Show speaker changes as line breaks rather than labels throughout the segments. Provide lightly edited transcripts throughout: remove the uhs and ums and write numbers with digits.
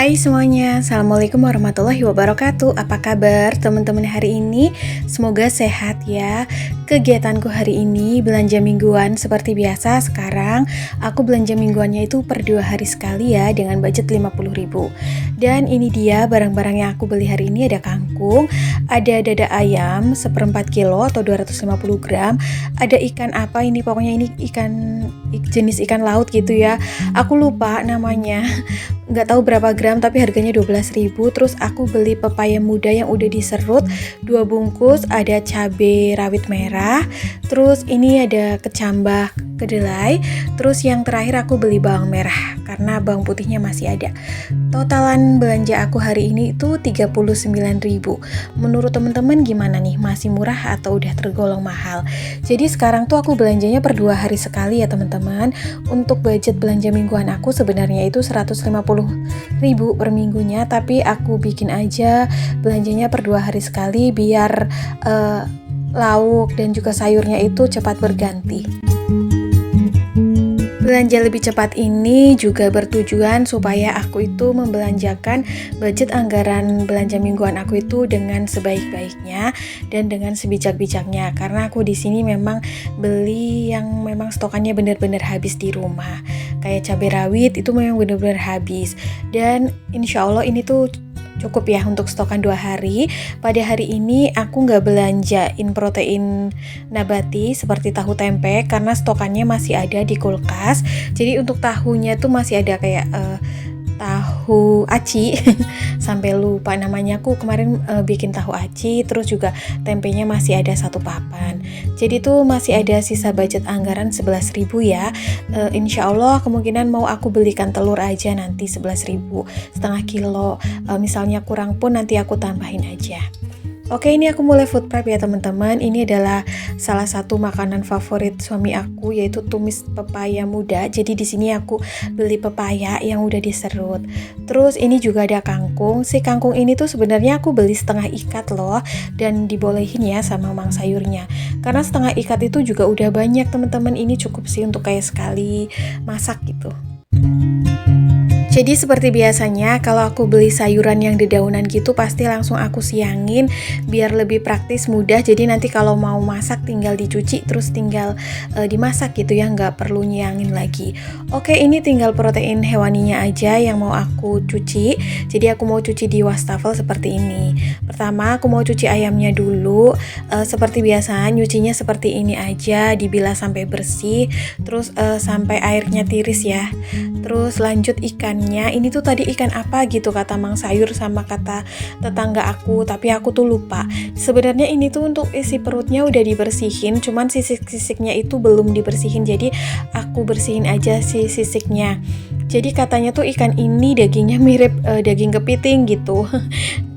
Hai semuanya, Assalamualaikum warahmatullahi wabarakatuh. Apa kabar teman-teman hari ini? Semoga sehat ya. Kegiatanku hari ini belanja mingguan seperti biasa. Sekarang aku belanja mingguannya itu per 2 hari sekali ya, dengan budget 50.000. Dan ini dia barang-barang yang aku beli hari ini. Ada kangkung, ada dada ayam 1/4 kilo atau 250 gram. Ada ikan apa ini, pokoknya ini jenis ikan laut gitu ya. Aku lupa namanya, nggak tahu berapa gram tapi harganya 12.000. Terus aku beli pepaya muda yang udah diserut 2 bungkus, ada cabai rawit merah, terus ini ada kecambah kedelai, terus yang terakhir aku beli bawang merah karena bawang putihnya masih ada. Totalan belanja aku hari ini itu 39.000. Menurut teman-teman gimana nih, masih murah atau udah tergolong mahal? Jadi sekarang tuh aku belanjanya per 2 hari sekali ya teman-teman. Untuk budget belanja mingguan aku sebenarnya itu 150.000 per minggunya, tapi aku bikin aja belanjanya per 2 hari sekali biar lauk dan juga sayurnya itu cepat berganti. Belanja lebih cepat ini juga bertujuan supaya aku itu membelanjakan budget anggaran belanja mingguan aku itu dengan sebaik-baiknya dan dengan sebijak-bijaknya, karena aku di sini memang beli yang memang stokannya benar-benar habis di rumah. Kayak cabai rawit itu memang benar-benar habis, dan insya Allah ini tuh cukup ya untuk stokan 2 hari. Pada hari ini aku nggak belanjain protein nabati seperti tahu tempe karena stokannya masih ada di kulkas. Jadi untuk tahunya tuh masih ada kayak tahu aci sampai lupa namanya. Aku kemarin bikin tahu aci, terus juga tempenya masih ada 1 papan. Jadi tuh masih ada sisa budget anggaran 11.000 ya. Insya Allah kemungkinan mau aku belikan telur aja nanti 11.000 setengah kilo. Misalnya kurang pun nanti aku tambahin aja. Oke, ini aku mulai food prep ya teman-teman. Ini adalah salah satu makanan favorit suami aku, yaitu tumis pepaya muda. Jadi di sini aku beli pepaya yang udah diserut. Terus ini juga ada kangkung. Si kangkung ini tuh sebenarnya aku beli setengah ikat loh, dan dibolehin ya sama mang sayurnya. Karena setengah ikat itu juga udah banyak teman-teman. Ini cukup sih untuk kayak sekali masak gitu. Jadi seperti biasanya kalau aku beli sayuran yang dedaunan gitu pasti langsung aku siangin biar lebih praktis, mudah. Jadi nanti kalau mau masak tinggal dicuci terus tinggal dimasak gitu ya, nggak perlu nyiangin lagi. Oke, ini tinggal protein hewaninya aja yang mau aku cuci. Jadi aku mau cuci di wastafel seperti ini. Pertama aku mau cuci ayamnya dulu. Seperti biasa nyucinya seperti ini aja, dibilas sampai bersih, terus sampai airnya tiris ya. Terus lanjut ikannya, ini tuh tadi ikan apa gitu kata mang sayur sama kata tetangga aku, tapi aku tuh lupa. Sebenarnya ini tuh untuk isi perutnya udah dibersihin, cuman sisik-sisiknya itu belum dibersihin, jadi aku bersihin aja si sisiknya. Jadi katanya tuh ikan ini dagingnya mirip daging kepiting gitu.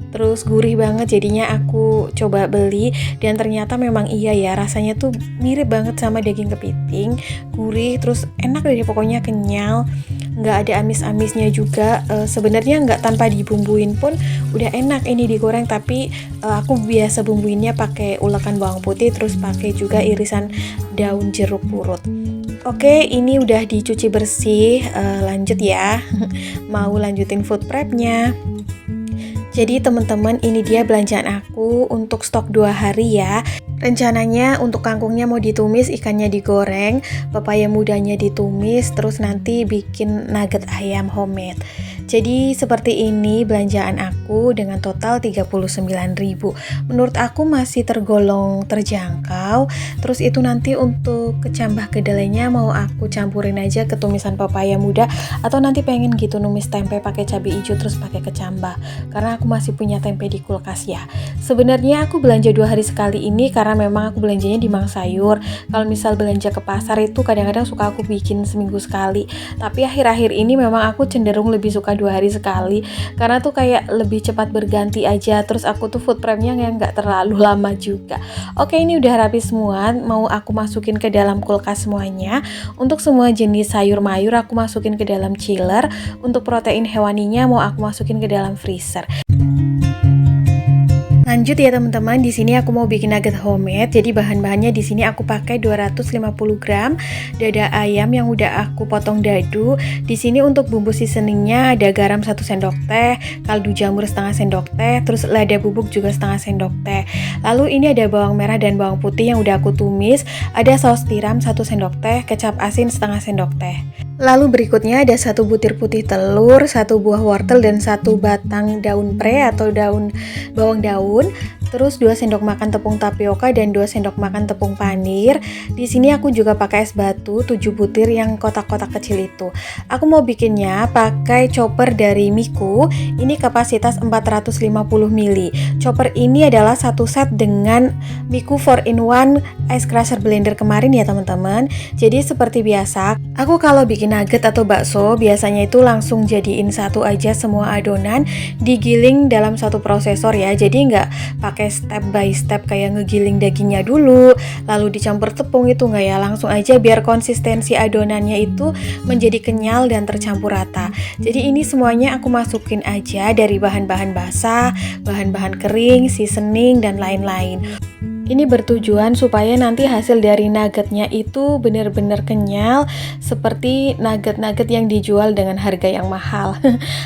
Terus gurih banget, jadinya aku coba beli dan ternyata memang iya ya, rasanya tuh mirip banget sama daging kepiting, gurih terus enak deh pokoknya, kenyal, nggak ada amis-amisnya juga. Sebenarnya nggak tanpa dibumbuin pun udah enak ini digoreng, tapi aku biasa bumbuinnya pakai ulekan bawang putih terus pakai juga irisan daun jeruk purut. Oke, ini udah dicuci bersih, lanjut ya. Mau lanjutin food prepnya. Jadi teman-teman, ini dia belanjaan aku untuk stok 2 hari ya. Rencananya untuk kangkungnya mau ditumis, ikannya digoreng, pepaya mudanya ditumis, terus nanti bikin nugget ayam homemade. Jadi seperti ini belanjaan aku dengan total 39.000. Menurut aku masih tergolong terjangkau. Terus itu nanti untuk kecambah kedelainya mau aku campurin aja ke tumisan pepaya muda, atau nanti pengen gitu numis tempe pakai cabai hijau terus pakai kecambah. Karena aku masih punya tempe di kulkas ya. Sebenarnya aku belanja 2 hari sekali ini karena memang aku belanjanya di mang sayur. Kalau misal belanja ke pasar itu kadang-kadang suka aku bikin seminggu sekali. Tapi akhir-akhir ini memang aku cenderung lebih suka 2 hari sekali, karena tuh kayak lebih cepat berganti aja. Terus aku tuh food prepnya yang nggak terlalu lama juga. Oke, ini udah rapi semua, mau aku masukin ke dalam kulkas semuanya. Untuk semua jenis sayur mayur aku masukin ke dalam chiller. Untuk protein hewaninya mau aku masukin ke dalam freezer. Lanjut ya teman-teman, di sini aku mau bikin nugget homemade. Jadi bahan-bahannya di sini aku pakai 250 gram dada ayam yang udah aku potong dadu. Di sini untuk bumbu seasoningnya ada garam 1 sendok teh, kaldu jamur setengah sendok teh, terus lada bubuk juga setengah sendok teh. Lalu ini ada bawang merah dan bawang putih yang udah aku tumis, ada saus tiram 1 sendok teh, kecap asin setengah sendok teh. Lalu berikutnya ada 1 butir putih telur, 1 buah wortel dan 1 batang daun pre atau bawang daun. Terus 2 sendok makan tepung tapioka dan 2 sendok makan tepung panir. Di sini aku juga pakai es batu 7 butir yang kotak-kotak kecil itu. Aku mau bikinnya pakai chopper dari Miku. Ini kapasitas 450 ml. Chopper ini adalah satu set dengan Miku 4-in-1 ice crusher blender kemarin ya teman-teman. Jadi seperti biasa, aku kalau bikin nugget atau bakso biasanya itu langsung jadiin satu aja semua adonan, digiling dalam satu prosesor ya. Jadi nggak pakai step by step kayak ngegiling dagingnya dulu lalu dicampur tepung, itu nggak ya, langsung aja biar konsistensi adonannya itu menjadi kenyal dan tercampur rata. Jadi ini semuanya aku masukin aja dari bahan-bahan basah, bahan-bahan kering, seasoning dan lain-lain. Ini bertujuan supaya nanti hasil dari nuggetnya itu benar-benar kenyal seperti nugget-nugget yang dijual dengan harga yang mahal.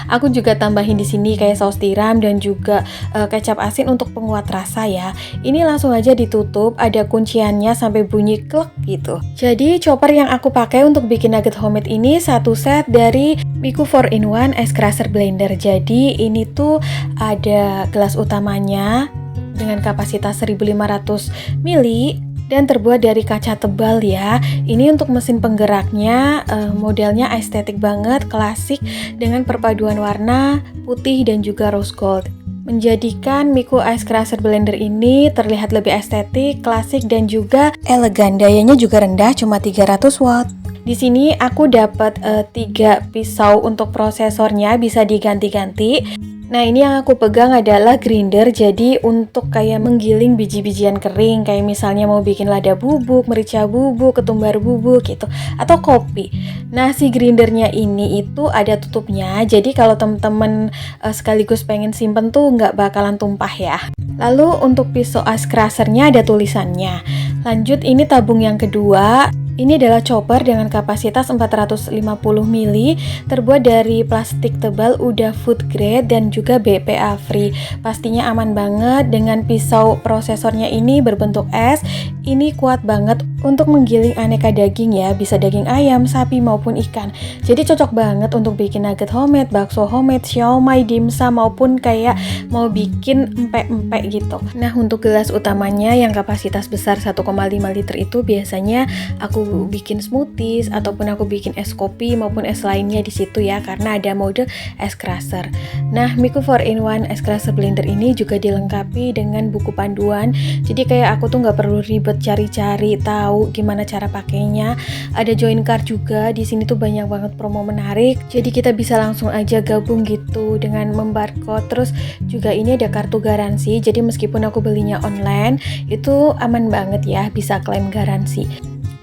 Aku juga tambahin di sini kayak saus tiram dan juga kecap asin untuk penguat rasa ya. Ini langsung aja ditutup, ada kunciannya sampai bunyi klek gitu. Jadi chopper yang aku pakai untuk bikin nugget homemade ini satu set dari Miku 4-in-1 ice crusher blender. Jadi ini tuh ada gelas utamanya dengan kapasitas 1500 ml dan terbuat dari kaca tebal ya. Ini untuk mesin penggeraknya modelnya estetik banget, klasik dengan perpaduan warna putih dan juga rose gold. Menjadikan Miku ice crusher blender ini terlihat lebih estetik, klasik dan juga elegan. Dayanya juga rendah, cuma 300 watt. Di sini aku dapat 3 pisau untuk prosesornya, bisa diganti-ganti. Nah ini yang aku pegang adalah grinder, jadi untuk kayak menggiling biji-bijian kering, kayak misalnya mau bikin lada bubuk, merica bubuk, ketumbar bubuk gitu, atau kopi. Nah si grindernya ini itu ada tutupnya, jadi kalau temen-temen sekaligus pengen simpen tuh nggak bakalan tumpah ya. Lalu untuk pisau ice crushernya ada tulisannya. Lanjut ini tabung yang kedua. Ini adalah chopper dengan kapasitas 450 ml, terbuat dari plastik tebal, udah food grade dan juga BPA free. Pastinya aman banget. Dengan pisau prosesornya ini berbentuk es, ini kuat banget untuk menggiling aneka daging ya, bisa daging ayam, sapi maupun ikan. Jadi cocok banget untuk bikin nugget homemade, bakso homemade, siomay, dimsum maupun kayak mau bikin empek-empek gitu. Nah untuk gelas utamanya yang kapasitas besar 1,5 liter itu biasanya aku bikin smoothies ataupun aku bikin es kopi maupun es lainnya di situ ya, karena ada mode es crusher. Nah Miku 4-in-1 ice crusher blender ini juga dilengkapi dengan buku panduan, jadi kayak aku tuh nggak perlu ribet cari-cari tahu gimana cara pakainya. Ada join card juga di sini tuh, banyak banget promo menarik, jadi kita bisa langsung aja gabung gitu dengan membarcode. Terus juga ini ada kartu garansi, jadi meskipun aku belinya online itu aman banget ya, bisa klaim garansi.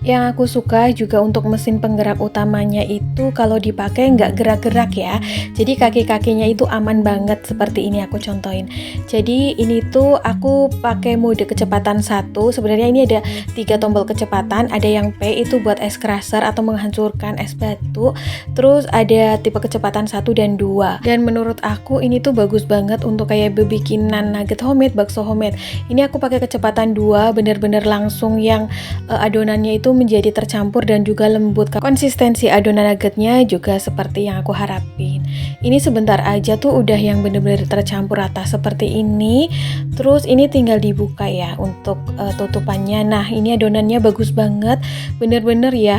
Yang aku suka juga untuk mesin penggerak utamanya itu kalau dipakai nggak gerak-gerak ya. Jadi kaki-kakinya itu aman banget, seperti ini aku contohin. Jadi ini tuh aku pakai mode kecepatan 1. Sebenarnya ini ada 3 tombol kecepatan. Ada yang P itu buat es crusher atau menghancurkan es batu. Terus ada tipe kecepatan 1 dan 2. Dan menurut aku ini tuh bagus banget untuk kayak bikinan nugget homemade, bakso homemade. Ini aku pakai kecepatan 2, bener-bener langsung yang adonannya itu menjadi tercampur dan juga lembut. Konsistensi adonan nuggetnya juga seperti yang aku harapin. Ini sebentar aja tuh udah yang bener-bener tercampur rata seperti ini. Terus ini tinggal dibuka ya untuk tutupannya. Nah ini adonannya bagus banget, bener-bener ya.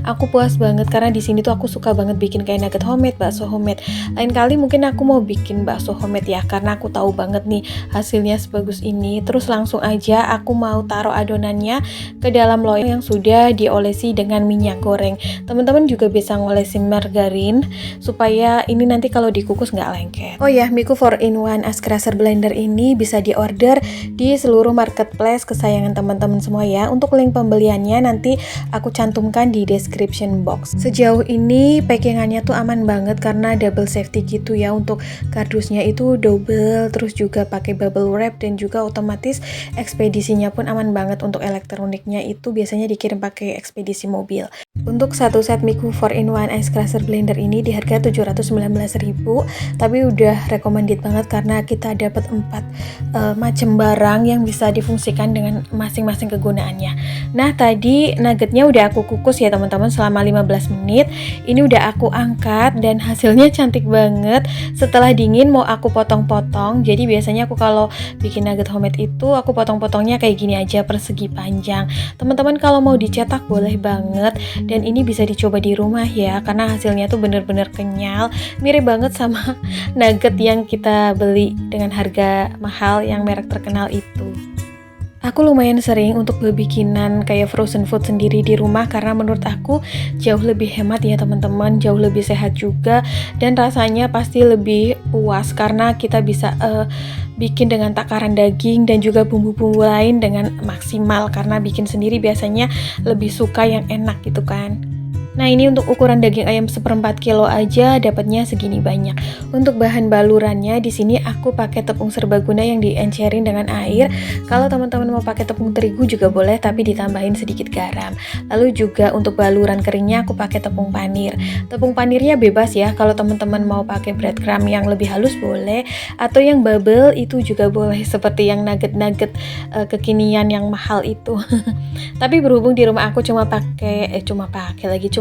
Aku puas banget karena di sini tuh aku suka banget bikin kayak nugget homemade, bakso homemade. Lain kali mungkin aku mau bikin bakso homemade ya, karena aku tahu banget nih hasilnya sebagus ini. Terus langsung aja aku mau taruh adonannya ke dalam loyang yang sudah diolesi dengan minyak goreng. Teman-teman juga bisa ngolesin margarin supaya ini nanti kalau dikukus nggak lengket. Oh ya, Miku 4-in-1 Ice Crusher Blender ini bisa diorder di seluruh marketplace kesayangan teman-teman semua ya. Untuk link pembeliannya nanti aku cantumkan di description box. Sejauh ini packingannya tuh aman banget karena double safety gitu ya. Untuk kardusnya itu double, terus juga pakai bubble wrap, dan juga otomatis ekspedisinya pun aman banget. Untuk elektroniknya itu biasanya dikirim pakai ekspedisi mobil. Untuk satu set Miku 4-in-1 Ice Crusher Blender ini di harga 719.000, tapi udah recommended banget karena kita dapat 4 macam barang yang bisa difungsikan dengan masing-masing kegunaannya. Nah, tadi nuggetnya udah aku kukus ya teman-teman selama 15 menit. Ini udah aku angkat dan hasilnya cantik banget. Setelah dingin mau aku potong-potong. Jadi biasanya aku kalau bikin nugget homemade itu aku potong-potongnya kayak gini aja, persegi panjang. Teman-teman kalau mau dicetak boleh banget, dan ini bisa dicoba di rumah ya karena hasilnya tuh bener-bener kenyal, mirip banget sama nugget yang kita beli dengan harga mahal yang merek terkenal itu. Aku lumayan sering untuk bikinan kayak frozen food sendiri di rumah karena menurut aku jauh lebih hemat ya teman-teman, jauh lebih sehat juga, dan rasanya pasti lebih puas karena kita bisa bikin dengan takaran daging dan juga bumbu-bumbu lain dengan maksimal, karena bikin sendiri biasanya lebih suka yang enak gitu kan. Nah, ini untuk ukuran daging ayam 1/4 kilo aja dapatnya segini banyak. Untuk bahan balurannya di sini aku pakai tepung serbaguna yang diencerin dengan air. Kalau teman-teman mau pakai tepung terigu juga boleh, tapi ditambahin sedikit garam. Lalu juga untuk baluran keringnya aku pakai tepung panir. Tepung panirnya bebas ya. Kalau teman-teman mau pakai breadcrumb yang lebih halus boleh, atau yang bubble itu juga boleh, seperti yang nugget-nugget kekinian yang mahal itu. Tapi berhubung di rumah aku cuma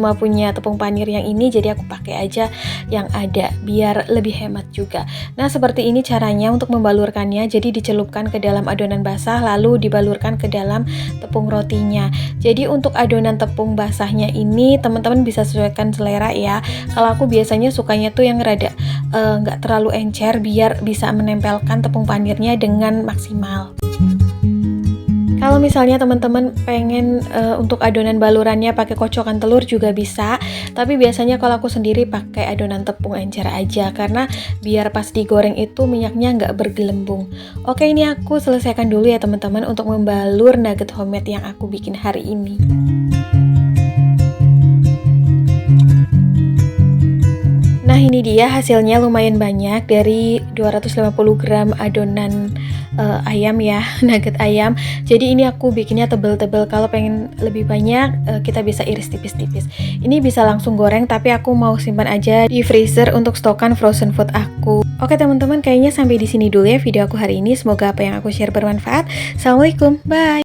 punya tepung panir yang ini, jadi aku pakai aja yang ada biar lebih hemat juga. Nah, seperti ini caranya untuk membalurkannya. Jadi dicelupkan ke dalam adonan basah lalu dibalurkan ke dalam tepung rotinya. Jadi untuk adonan tepung basahnya ini teman-teman bisa sesuaikan selera ya. Kalau aku biasanya sukanya tuh yang rada nggak terlalu encer biar bisa menempelkan tepung panirnya dengan maksimal. Kalau misalnya teman-teman pengen untuk adonan balurannya pakai kocokan telur juga bisa, tapi biasanya kalau aku sendiri pakai adonan tepung encer aja karena biar pas digoreng itu minyaknya nggak bergelembung. Oke, ini aku selesaikan dulu ya teman-teman untuk membalur nugget homemade yang aku bikin hari ini. Nah, ini dia hasilnya lumayan banyak dari 250 gram adonan ayam ya, nugget ayam. Jadi ini aku bikinnya tebel-tebel. Kalau pengen lebih banyak kita bisa iris tipis-tipis. Ini bisa langsung goreng, tapi aku mau simpan aja di freezer untuk stokan frozen food aku. Oke teman-teman, kayaknya sampai di sini dulu ya video aku hari ini. Semoga apa yang aku share bermanfaat. Assalamualaikum, bye.